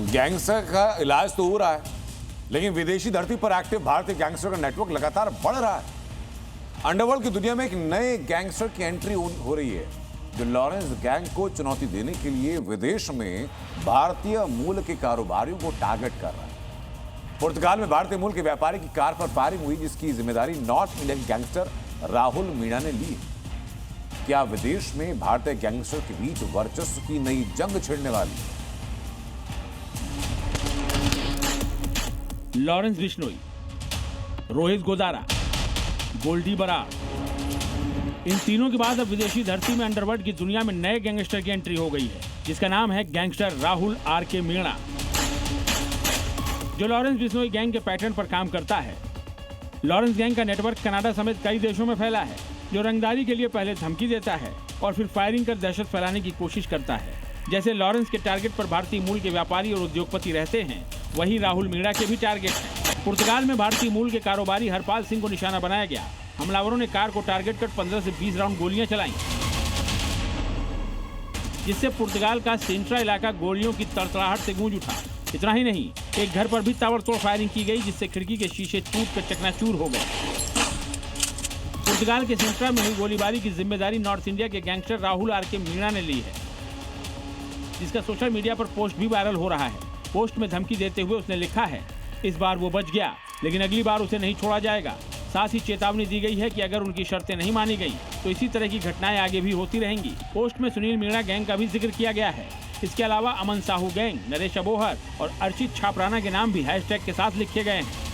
Gangster का इलाज तो हो रहा है, लेकिन विदेशी धरती पर एक्टिव भारतीय गैंगस्टर का नेटवर्क लगातार बढ़ रहा है। अंडरवर्ल्ड की दुनिया में एक नए गैंगस्टर की एंट्री हो रही है, जो लॉरेंस गैंग को चुनौती देने के लिए विदेश में भारतीय मूल के कारोबारियों को टारगेट कर रहा है। पुर्तगाल में भारतीय मूल के व्यापारी की कार पर फायरिंग हुई, जिसकी जिम्मेदारी north Indian gangster Rahul Meena ने ली। क्या विदेश में भारतीय गैंगस्टर के बीच वर्चस्व की नई जंग छिड़ने वाली? लॉरेंस बिश्नोई, रोहित गोदारा, गोल्डी बरार, इन तीनों के बाद अब विदेशी धरती में अंडरवर्ल्ड की दुनिया में नए गैंगस्टर की एंट्री हो गई है, जिसका नाम है गैंगस्टर राहुल आर.के. मीणा, जो लॉरेंस बिश्नोई गैंग के पैटर्न पर काम करता है। लॉरेंस गैंग का नेटवर्क कनाडा समेत कई देशों में फैला है, जो रंगदारी के लिए पहले धमकी देता है और फिर फायरिंग कर दहशत फैलाने की कोशिश करता है। जैसे लॉरेंस के टारगेट पर भारतीय मूल के व्यापारी और उद्योगपति रहते हैं, वहीं राहुल मीणा के भी टारगेट हैं। पुर्तगाल में भारतीय मूल के कारोबारी हरपाल सिंह को निशाना बनाया गया। हमलावरों ने कार को टारगेट कर 15 से 20 राउंड गोलियां चलाई, जिससे पुर्तगाल का सिंट्रा इलाका गोलियों की तड़तड़ाहट से गूंज उठा। इतना ही नहीं, एक घर पर भी ताबड़तोड़ फायरिंग की गई, जिससे खिड़की के शीशे टूट कर चकनाचूर हो गए। पुर्तगाल के सिंट्रा में हुई गोलीबारी की जिम्मेदारी नॉर्थ इंडिया के गैंगस्टर राहुल आर.के. मीणा ने ली है, जिसका सोशल मीडिया पर पोस्ट भी वायरल हो रहा है। पोस्ट में धमकी देते हुए उसने लिखा है, इस बार वो बच गया, लेकिन अगली बार उसे नहीं छोड़ा जाएगा। साथ ही चेतावनी दी गई है कि अगर उनकी शर्तें नहीं मानी गई तो इसी तरह की घटनाएं आगे भी होती रहेंगी। पोस्ट में सुनील मीणा गैंग का भी जिक्र किया गया है। इसके अलावा अमन साहू गैंग, नरेश अबोहर और अर्चित छापराना के नाम भी हैशटैग के साथ लिखे गए हैं।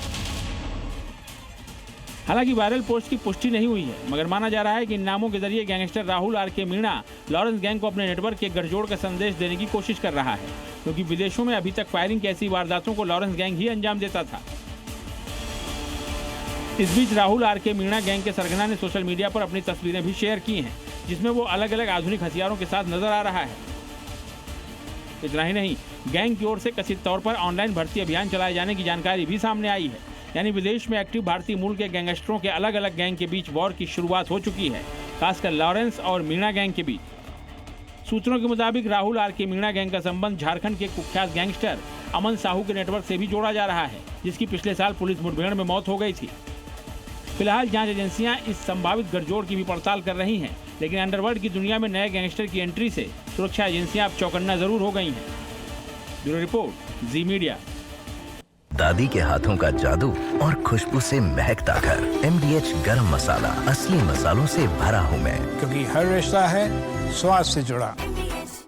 हालांकि वायरल पोस्ट की पुष्टि नहीं हुई है, मगर माना जा रहा है कि इन नामों के जरिए gangster Rahul R K. Meena Lawrence gang को अपने नेटवर्क के गठजोड़ का संदेश देने की कोशिश कर रहा है, क्योंकि विदेशों में अभी तक फायरिंग की ऐसी वारदातों को लॉरेंस गैंग ही अंजाम देता था। इस बीच राहुल आर.के. मीणा गैंग के सरगना ने सोशल मीडिया पर अपनी तस्वीरें भी शेयर की हैं, जिसमें वो अलग अलग आधुनिक हथियारों के साथ नजर आ रहा है। इतना ही नहीं, गैंग की ओर से कथित तौर पर ऑनलाइन भर्ती अभियान चलाए जाने की जानकारी भी सामने आई है। यानी विदेश में एक्टिव भारतीय मूल के गैंगस्टरों के अलग अलग गैंग के बीच वॉर की शुरुआत हो चुकी है, खासकर लॉरेंस और मीणा गैंग के बीच। सूत्रों के मुताबिक राहुल आर.के. मीणा गैंग का संबंध झारखंड के कुख्यात गैंगस्टर अमन साहू के नेटवर्क से भी जोड़ा जा रहा है, जिसकी पिछले साल पुलिस मुठभेड़ में मौत हो गई थी। फिलहाल जांच एजेंसियां इस संभावित गठजोड़ की भी पड़ताल कर रही हैं, लेकिन अंडरवर्ल्ड की दुनिया में नए गैंगस्टर की एंट्री से सुरक्षा एजेंसियां अब चौकन्ना जरूर हो गई हैं। ब्यूरो रिपोर्ट, जी मीडिया। दादी के हाथों का जादू और खुशबू से महकता घर। MDH गरम मसाला, असली मसालों से भरा हूँ मैं, क्योंकि हर रिश्ता है स्वाद से जुड़ा।